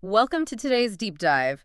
Welcome to today's deep dive.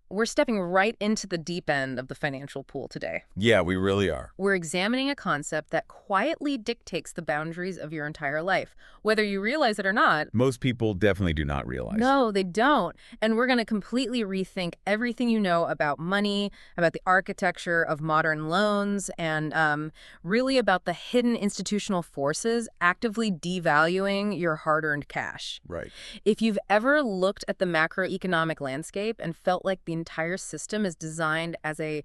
We're stepping right into the deep end of the financial pool today. Yeah, we really are. We're examining a concept that quietly dictates the boundaries of your entire life, whether you realize it or not. Most people definitely do not realize. No, they don't. And we're going to completely rethink everything you know about money, about the architecture of modern loans, and really about the hidden institutional forces actively devaluing your hard-earned cash. Right. If you've ever looked at the macroeconomic landscape and felt like the entire system is designed as a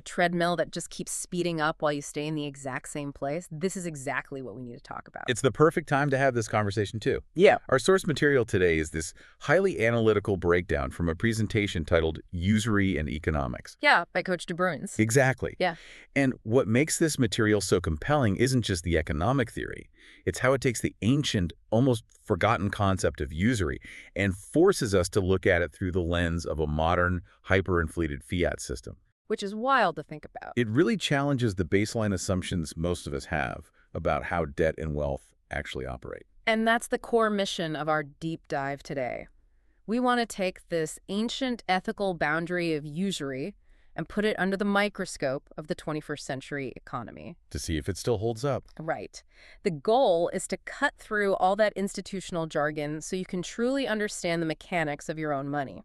treadmill that just keeps speeding up while you stay in the exact same place, this is exactly what we need to talk about. It's the perfect time to have this conversation, too. Yeah. Our source material today is this highly analytical breakdown from a presentation titled Usury and Economics. Yeah, by Coach De Bruins. Exactly. Yeah. And what makes this material so compelling isn't just the economic theory. It's how it takes the ancient, almost forgotten concept of usury and forces us to look at it through the lens of a modern, hyperinflated fiat system. Which is wild to think about. It really challenges the baseline assumptions most of us have about how debt and wealth actually operate. And that's the core mission of our deep dive today. We want to take this ancient ethical boundary of usury and put it under the microscope of the 21st century economy. To see if it still holds up. Right. The goal is to cut through all that institutional jargon so you can truly understand the mechanics of your own money.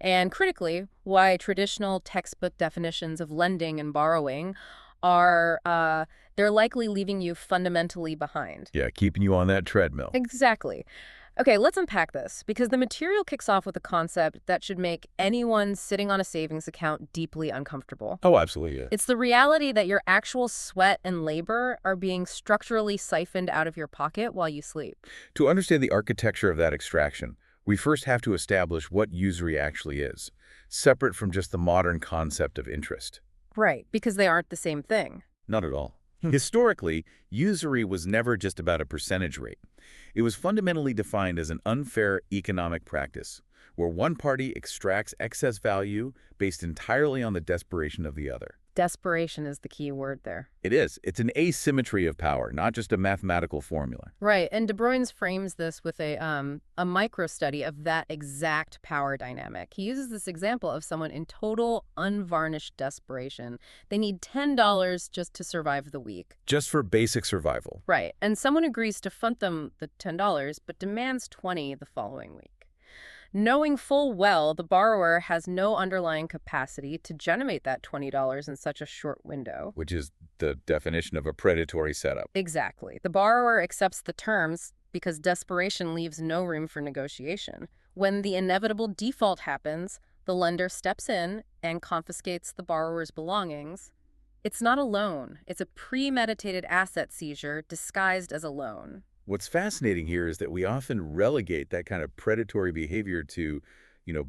And critically, why traditional textbook definitions of lending and borrowing they're likely leaving you fundamentally behind. Yeah, keeping you on that treadmill. Exactly. Okay, let's unpack this, because the material kicks off with a concept that should make anyone sitting on a savings account deeply uncomfortable. Oh, absolutely. Yeah. It's the reality that your actual sweat and labor are being structurally siphoned out of your pocket while you sleep. To understand the architecture of that extraction, we first have to establish what usury actually is, separate from just the modern concept of interest. Right, because they aren't the same thing. Not at all. Historically, usury was never just about a percentage rate. It was fundamentally defined as an unfair economic practice, where one party extracts excess value based entirely on the desperation of the other. Desperation is the key word there. It is. It's an asymmetry of power, not just a mathematical formula. Right, and De Bruins frames this with a micro-study of that exact power dynamic. He uses this example of someone in total, unvarnished desperation. They need $10 just to survive the week. Just for basic survival. Right, and someone agrees to fund them the $10, but demands $20 the following week. Knowing full well the borrower has no underlying capacity to generate that $20 in such a short window. Which is the definition of a predatory setup. Exactly. The borrower accepts the terms because desperation leaves no room for negotiation. When the inevitable default happens, the lender steps in and confiscates the borrower's belongings. It's not a loan. It's a premeditated asset seizure disguised as a loan. What's fascinating here is that we often relegate that kind of predatory behavior to,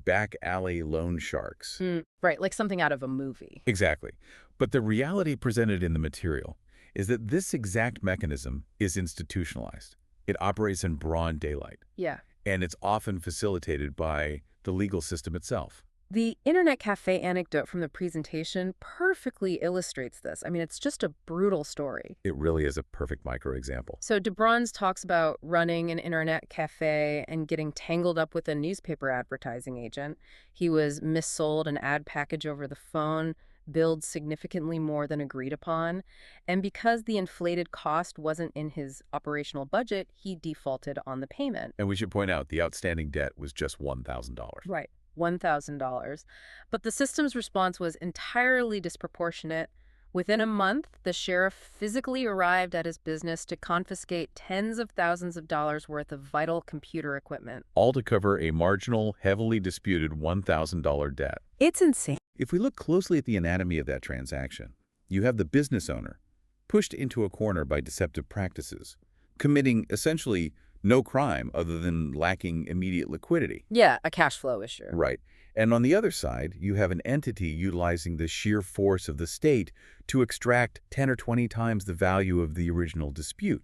back alley loan sharks. Right, like something out of a movie. Exactly. But the reality presented in the material is that this exact mechanism is institutionalized. It operates in broad daylight. Yeah. And it's often facilitated by the legal system itself. The internet cafe anecdote from the presentation perfectly illustrates this. I mean, it's just a brutal story. It really is a perfect microexample. So De Bruins talks about running an internet cafe and getting tangled up with a newspaper advertising agent. He was missold an ad package over the phone, billed significantly more than agreed upon. And because the inflated cost wasn't in his operational budget, he defaulted on the payment. And we should point out the outstanding debt was just $1,000. Right. $1,000. But the system's response was entirely disproportionate. Within a month, the sheriff physically arrived at his business to confiscate tens of thousands of dollars worth of vital computer equipment. All to cover a marginal, heavily disputed $1,000 debt. It's insane. If we look closely at the anatomy of that transaction, you have the business owner pushed into a corner by deceptive practices, committing essentially no crime other than lacking immediate liquidity. Yeah, a cash flow issue. Right. And on the other side, you have an entity utilizing the sheer force of the state to extract 10 or 20 times the value of the original dispute.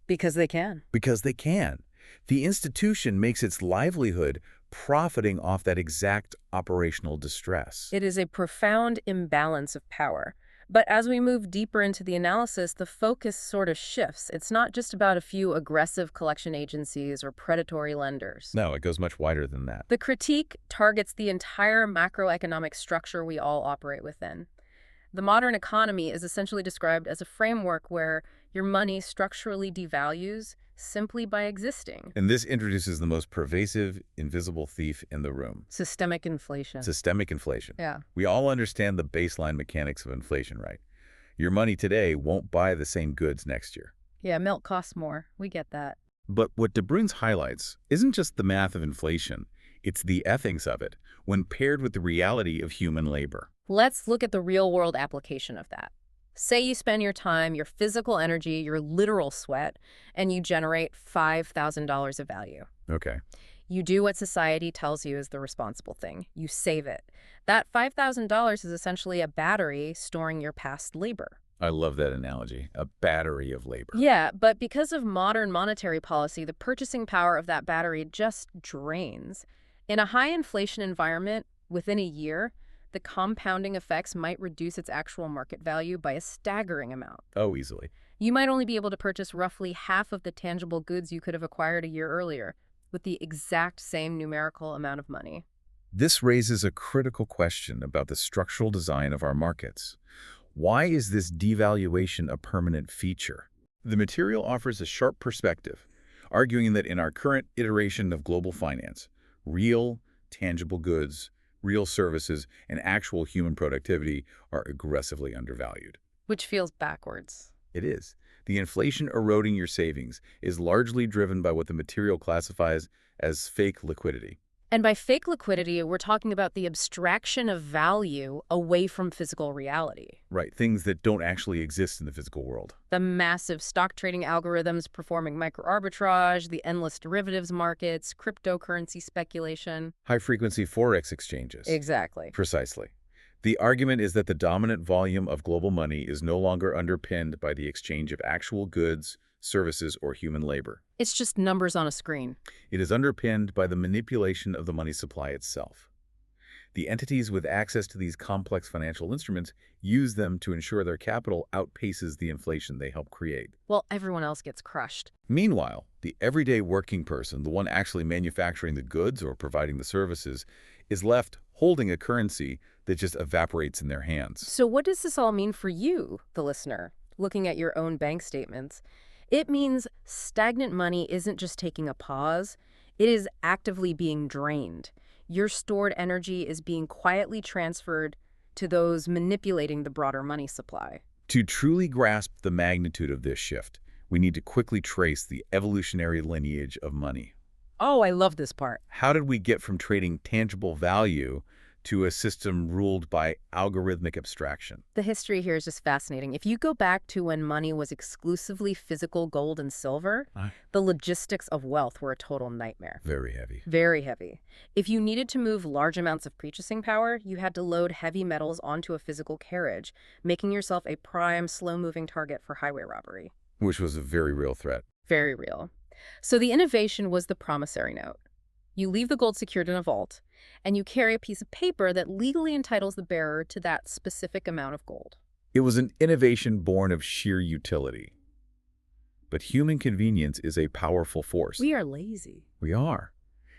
Because they can. Because they can. The institution makes its livelihood profiting off that exact operational distress. It is a profound imbalance of power. But as we move deeper into the analysis, the focus sort of shifts. It's not just about a few aggressive collection agencies or predatory lenders. No, it goes much wider than that. The critique targets the entire macroeconomic structure we all operate within. The modern economy is essentially described as a framework where your money structurally devalues simply by existing. And this introduces the most pervasive, invisible thief in the room. Systemic inflation. Systemic inflation. Yeah. We all understand the baseline mechanics of inflation, right? Your money today won't buy the same goods next year. Yeah, milk costs more. We get that. But what De Bruyn's highlights isn't just the math of inflation, it's the ethics of it when paired with the reality of human labor. Let's look at the real-world application of that. Say you spend your time, your physical energy, your literal sweat, and you generate $5,000 of value. Okay. You do what society tells you is the responsible thing. You save it. That $5,000 is essentially a battery storing your past labor. I love that analogy, a battery of labor. Yeah, but because of modern monetary policy, the purchasing power of that battery just drains. In a high inflation environment, within a year, the compounding effects might reduce its actual market value by a staggering amount. Oh, easily. You might only be able to purchase roughly half of the tangible goods you could have acquired a year earlier with the exact same numerical amount of money. This raises a critical question about the structural design of our markets. Why is this devaluation a permanent feature? The material offers a sharp perspective, arguing that in our current iteration of global finance, real, tangible goods, real services, and actual human productivity are aggressively undervalued. Which feels backwards. It is. The inflation eroding your savings is largely driven by what the material classifies as fake liquidity. And by fake liquidity, we're talking about the abstraction of value away from physical reality. Right, things that don't actually exist in the physical world. The massive stock trading algorithms performing micro-arbitrage, the endless derivatives markets, cryptocurrency speculation. High-frequency Forex exchanges. Exactly. Precisely. The argument is that the dominant volume of global money is no longer underpinned by the exchange of actual goods, services, or human labor. It's just numbers on a screen. It is underpinned by the manipulation of the money supply itself. The entities with access to these complex financial instruments use them to ensure their capital outpaces the inflation they help create. Well, everyone else gets crushed. Meanwhile, the everyday working person, the one actually manufacturing the goods or providing the services, is left holding a currency that just evaporates in their hands. So what does this all mean for you, the listener, looking at your own bank statements? It means stagnant money isn't just taking a pause, it is actively being drained. Your stored energy is being quietly transferred to those manipulating the broader money supply. To truly grasp the magnitude of this shift, we need to quickly trace the evolutionary lineage of money. Oh, I love this part. How did we get from trading tangible value to a system ruled by algorithmic abstraction? The history here is just fascinating. If you go back to when money was exclusively physical gold and silver, the logistics of wealth were a total nightmare. Very heavy. Very heavy. If you needed to move large amounts of purchasing power, you had to load heavy metals onto a physical carriage, making yourself a prime, slow-moving target for highway robbery. Which was a very real threat. Very real. So the innovation was the promissory note. You leave the gold secured in a vault, and you carry a piece of paper that legally entitles the bearer to that specific amount of gold. It was an innovation born of sheer utility. But human convenience is a powerful force. We are lazy. We are.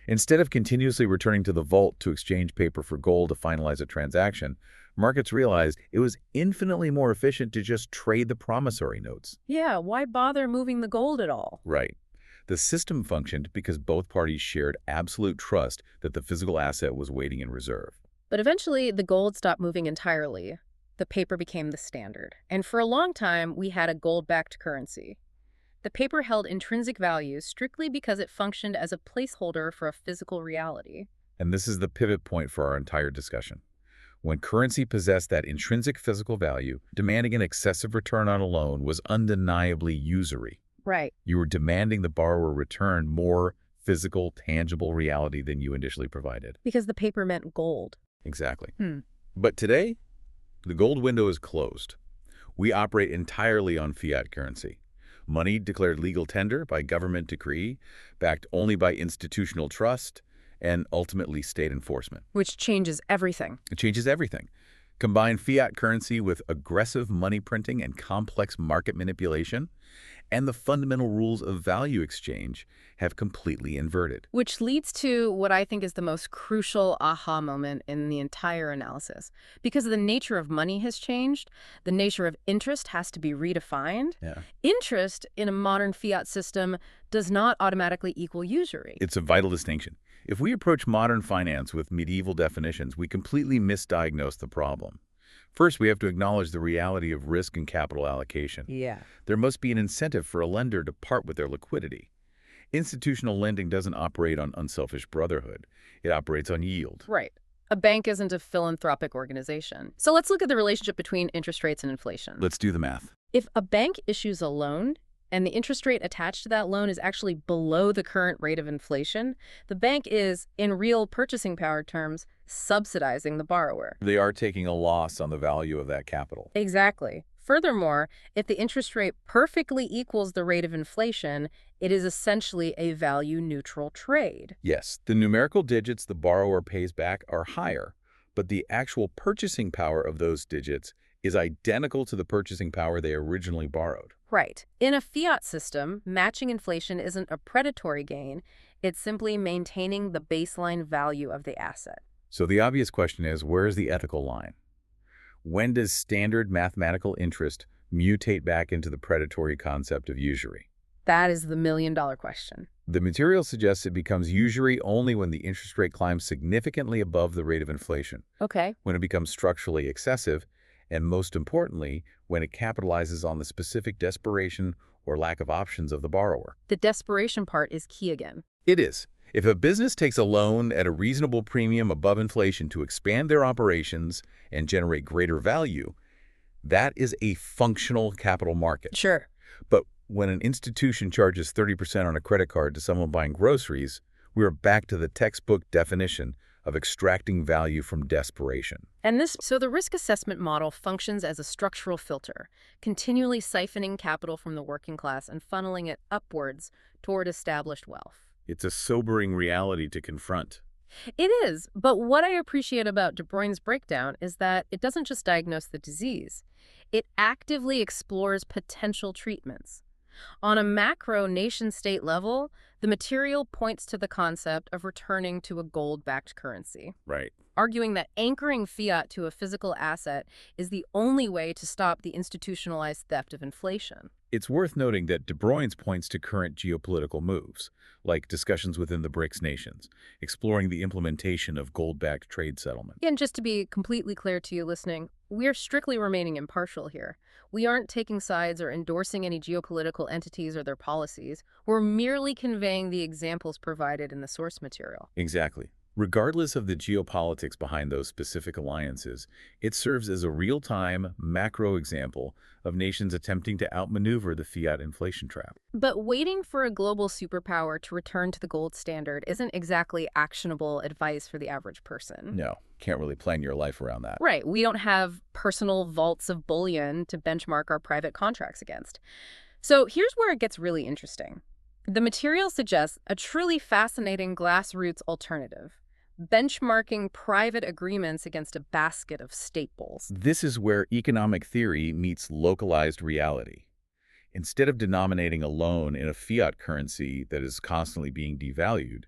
Instead of continuously returning to the vault to exchange paper for gold to finalize a transaction, markets realized it was infinitely more efficient to just trade the promissory notes. Yeah, why bother moving the gold at all? Right. The system functioned because both parties shared absolute trust that the physical asset was waiting in reserve. But eventually, the gold stopped moving entirely. The paper became the standard. And for a long time, we had a gold-backed currency. The paper held intrinsic value strictly because it functioned as a placeholder for a physical reality. And this is the pivot point for our entire discussion. When currency possessed that intrinsic physical value, demanding an excessive return on a loan was undeniably usury. Right. You were demanding the borrower return more physical, tangible reality than you initially provided. Because the paper meant gold. Exactly. But today, the gold window is closed. We operate entirely on fiat currency. Money declared legal tender by government decree, backed only by institutional trust, and ultimately state enforcement. Which changes everything. It changes everything. Combine fiat currency with aggressive money printing and complex market manipulation, and the fundamental rules of value exchange have completely inverted. Which leads to what I think is the most crucial aha moment in the entire analysis. Because the nature of money has changed, the nature of interest has to be redefined. Yeah. Interest in a modern fiat system does not automatically equal usury. It's a vital distinction. If we approach modern finance with medieval definitions, we completely misdiagnose the problem. First, we have to acknowledge the reality of risk and capital allocation. Yeah. There must be an incentive for a lender to part with their liquidity. Institutional lending doesn't operate on unselfish brotherhood. It operates on yield. Right. A bank isn't a philanthropic organization. So let's look at the relationship between interest rates and inflation. Let's do the math. If a bank issues a loan and the interest rate attached to that loan is actually below the current rate of inflation, the bank is, in real purchasing power terms, subsidizing the borrower. They are taking a loss on the value of that capital. Exactly. Furthermore, if the interest rate perfectly equals the rate of inflation, it is essentially a value-neutral trade. Yes, the numerical digits the borrower pays back are higher, but the actual purchasing power of those digits is identical to the purchasing power they originally borrowed. Right. In a fiat system, matching inflation isn't a predatory gain. It's simply maintaining the baseline value of the asset. So the obvious question is, where is the ethical line? When does standard mathematical interest mutate back into the predatory concept of usury? That is the million-dollar question. The material suggests it becomes usury only when the interest rate climbs significantly above the rate of inflation, Okay. when it becomes structurally excessive, and most importantly, when it capitalizes on the specific desperation or lack of options of the borrower. The desperation part is key again. It is. If a business takes a loan at a reasonable premium above inflation to expand their operations and generate greater value, that is a functional capital market. Sure. But when an institution charges 30% on a credit card to someone buying groceries, we are back to the textbook definition of extracting value from desperation. So the risk assessment model functions as a structural filter, continually siphoning capital from the working class and funneling it upwards toward established wealth. It's a sobering reality to confront. It is, but what I appreciate about De Bruyne's breakdown is that it doesn't just diagnose the disease. It actively explores potential treatments. On a macro nation-state level, the material points to the concept of returning to a gold-backed currency, Right. arguing that anchoring fiat to a physical asset is the only way to stop the institutionalized theft of inflation. It's worth noting that De Bruyne's points to current geopolitical moves, like discussions within the BRICS nations, exploring the implementation of gold-backed trade settlement. And just to be completely clear to you listening, we are strictly remaining impartial here. We aren't taking sides or endorsing any geopolitical entities or their policies. We're merely conveying the examples provided in the source material. Exactly. Regardless of the geopolitics behind those specific alliances, it serves as a real-time, macro example of nations attempting to outmaneuver the fiat inflation trap. But waiting for a global superpower to return to the gold standard isn't exactly actionable advice for the average person. No, can't really plan your life around that. Right. We don't have personal vaults of bullion to benchmark our private contracts against. So here's where it gets really interesting. The material suggests a truly fascinating grassroots alternative, benchmarking private agreements against a basket of staples. This is where economic theory meets localized reality. Instead of denominating a loan in a fiat currency that is constantly being devalued,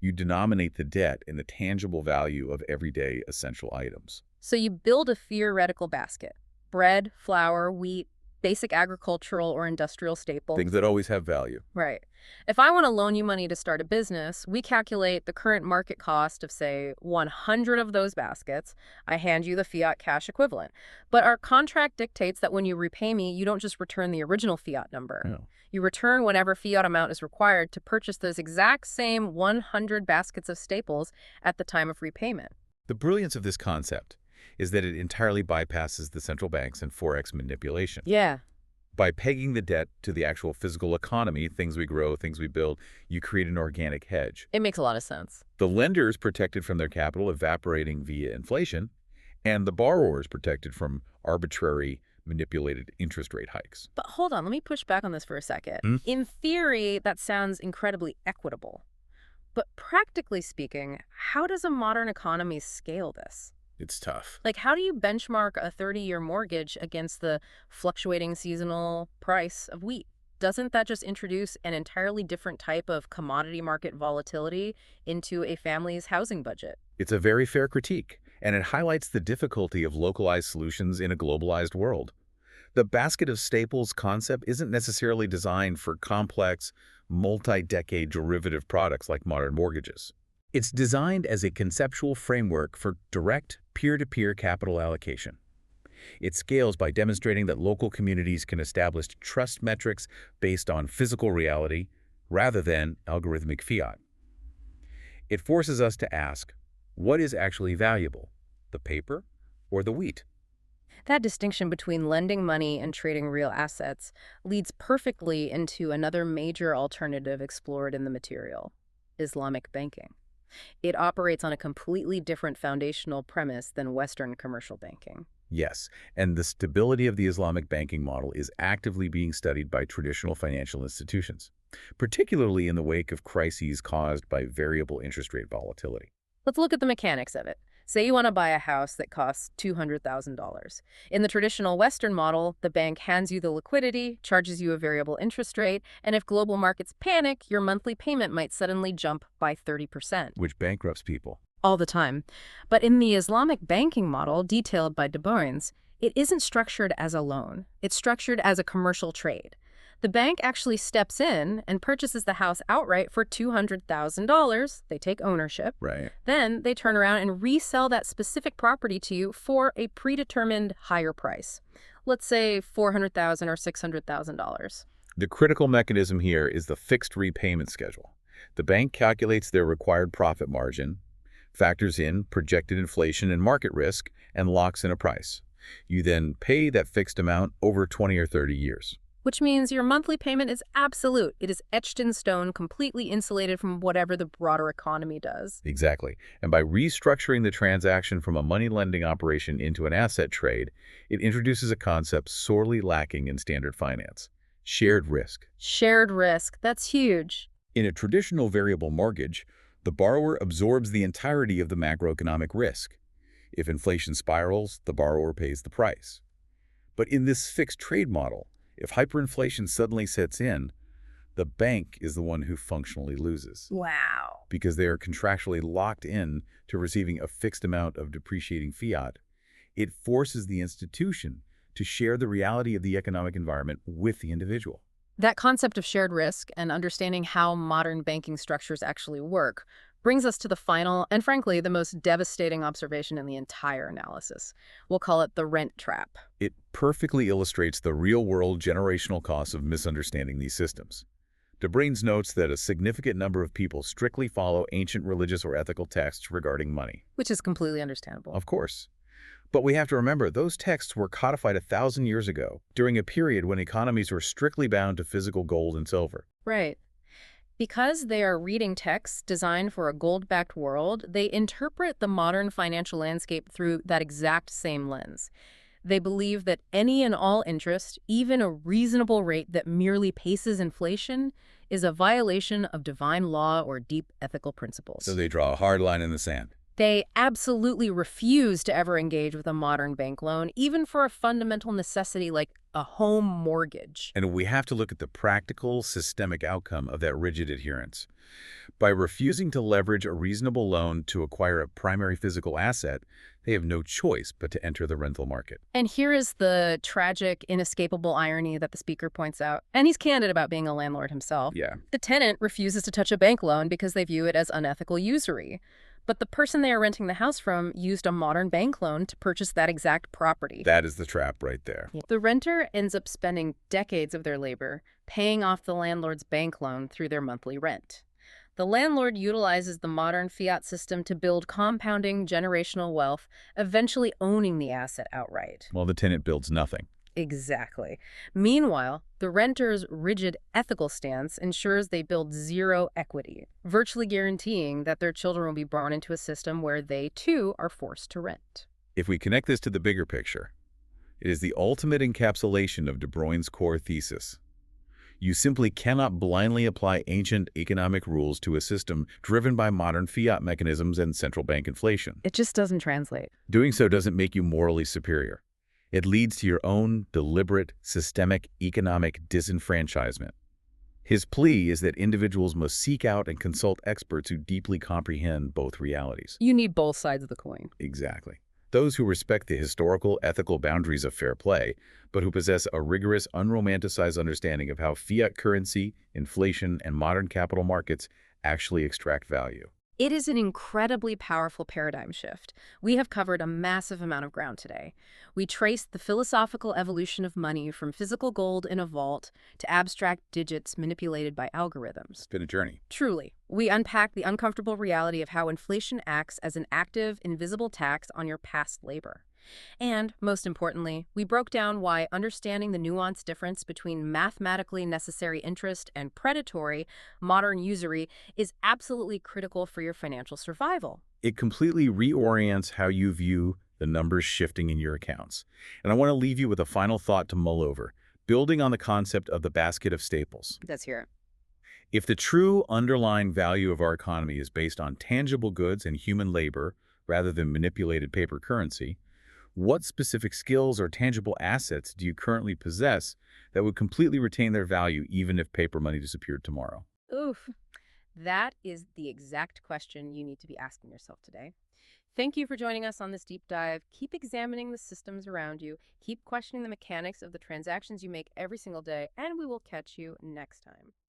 you denominate the debt in the tangible value of everyday essential items. So you build a theoretical basket: bread, flour, wheat, basic agricultural or industrial staples. Things that always have value. Right. If I want to loan you money to start a business, we calculate the current market cost of, say, 100 of those baskets. I hand you the fiat cash equivalent. But our contract dictates that when you repay me, you don't just return the original fiat number. No. You return whatever fiat amount is required to purchase those exact same 100 baskets of staples at the time of repayment. The brilliance of this concept is that it entirely bypasses the central banks and Forex manipulation. Yeah. By pegging the debt to the actual physical economy, things we grow, things we build, you create an organic hedge. It makes a lot of sense. The lenders protected from their capital evaporating via inflation, and the borrowers protected from arbitrary, manipulated interest rate hikes. But hold on, let me push back on this for a second. Hmm? In theory, that sounds incredibly equitable. But practically speaking, how does a modern economy scale this? It's tough. Like, how do you benchmark a 30-year mortgage against the fluctuating seasonal price of wheat? Doesn't that just introduce an entirely different type of commodity market volatility into a family's housing budget? It's a very fair critique, and it highlights the difficulty of localized solutions in a globalized world. The basket of staples concept isn't necessarily designed for complex, multi-decade derivative products like modern mortgages. It's designed as a conceptual framework for direct, peer-to-peer capital allocation. It scales by demonstrating that local communities can establish trust metrics based on physical reality rather than algorithmic fiat. It forces us to ask, what is actually valuable, the paper or the wheat? That distinction between lending money and trading real assets leads perfectly into another major alternative explored in the material: Islamic banking. It operates on a completely different foundational premise than Western commercial banking. Yes, and the stability of the Islamic banking model is actively being studied by traditional financial institutions, particularly in the wake of crises caused by variable interest rate volatility. Let's look at the mechanics of it. Say you want to buy a house that costs $200,000. In the traditional Western model, the bank hands you the liquidity, charges you a variable interest rate, and if global markets panic, your monthly payment might suddenly jump by 30%. Which bankrupts people. All the time. But in the Islamic banking model, detailed by De Boynes, it isn't structured as a loan. It's structured as a commercial trade. The bank actually steps in and purchases the house outright for $200,000. They take ownership. Right. Then they turn around and resell that specific property to you for a predetermined higher price. Let's say $400,000 or $600,000. The critical mechanism here is the fixed repayment schedule. The bank calculates their required profit margin, factors in projected inflation and market risk, and locks in a price. You then pay that fixed amount over 20 or 30 years. Which means your monthly payment is absolute. It is etched in stone, completely insulated from whatever the broader economy does. Exactly. And by restructuring the transaction from a money lending operation into an asset trade, it introduces a concept sorely lacking in standard finance: shared risk. Shared risk. That's huge. In a traditional variable mortgage, the borrower absorbs the entirety of the macroeconomic risk. If inflation spirals, the borrower pays the price. But in this fixed trade model, if hyperinflation suddenly sets in, the bank is the one who functionally loses, Wow. because they are contractually locked in to receiving a fixed amount of depreciating fiat. It forces the institution to share the reality of the economic environment with the individual. That concept of shared risk and understanding how modern banking structures actually work brings us to the final and, frankly, the most devastating observation in the entire analysis. We'll call it the rent trap. It perfectly illustrates the real-world generational costs of misunderstanding these systems. De Boynes notes that a significant number of people strictly follow ancient religious or ethical texts regarding money. Which is completely understandable. Of course. But we have to remember, those texts were codified 1,000 years ago, during a period when economies were strictly bound to physical gold and silver. Right. Because they are reading texts designed for a gold-backed world, they interpret the modern financial landscape through that exact same lens. They believe that any and all interest, even a reasonable rate that merely paces inflation, is a violation of divine law or deep ethical principles. So they draw a hard line in the sand. They absolutely refuse to ever engage with a modern bank loan, even for a fundamental necessity like a home mortgage. And we have to look at the practical, systemic outcome of that rigid adherence. By refusing to leverage a reasonable loan to acquire a primary physical asset, they have no choice but to enter the rental market. And here is the tragic, inescapable irony that the speaker points out. And he's candid about being a landlord himself. Yeah. The tenant refuses to touch a bank loan because they view it as unethical usury. But the person they are renting the house from used a modern bank loan to purchase that exact property. That is the trap right there. The renter ends up spending decades of their labor paying off the landlord's bank loan through their monthly rent. The landlord utilizes the modern fiat system to build compounding generational wealth, eventually owning the asset outright. While the tenant builds nothing. Exactly. Meanwhile, the renter's rigid ethical stance ensures they build zero equity, virtually guaranteeing that their children will be born into a system where they, too, are forced to rent. If we connect this to the bigger picture, it is the ultimate encapsulation of De Boynes' core thesis. You simply cannot blindly apply ancient economic rules to a system driven by modern fiat mechanisms and central bank inflation. It just doesn't translate. Doing so doesn't make you morally superior. It leads to your own deliberate, systemic economic disenfranchisement. His plea is that individuals must seek out and consult experts who deeply comprehend both realities. You need both sides of the coin. Exactly. Those who respect the historical, ethical boundaries of fair play, but who possess a rigorous, unromanticized understanding of how fiat currency, inflation, and modern capital markets actually extract value. It is an incredibly powerful paradigm shift. We have covered a massive amount of ground today. We traced the philosophical evolution of money from physical gold in a vault to abstract digits manipulated by algorithms. It's been a journey. Truly, we unpacked the uncomfortable reality of how inflation acts as an active, invisible tax on your past labor. And, most importantly, we broke down why understanding the nuanced difference between mathematically necessary interest and predatory, modern usury is absolutely critical for your financial survival. It completely reorients how you view the numbers shifting in your accounts. And I want to leave you with a final thought to mull over, building on the concept of the basket of staples. Let's hear it. If the true underlying value of our economy is based on tangible goods and human labor rather than manipulated paper currency, what specific skills or tangible assets do you currently possess that would completely retain their value even if paper money disappeared tomorrow? Oof. That is the exact question you need to be asking yourself today. Thank you for joining us on this deep dive. Keep examining the systems around you, keep questioning the mechanics of the transactions you make every single day, and we will catch you next time.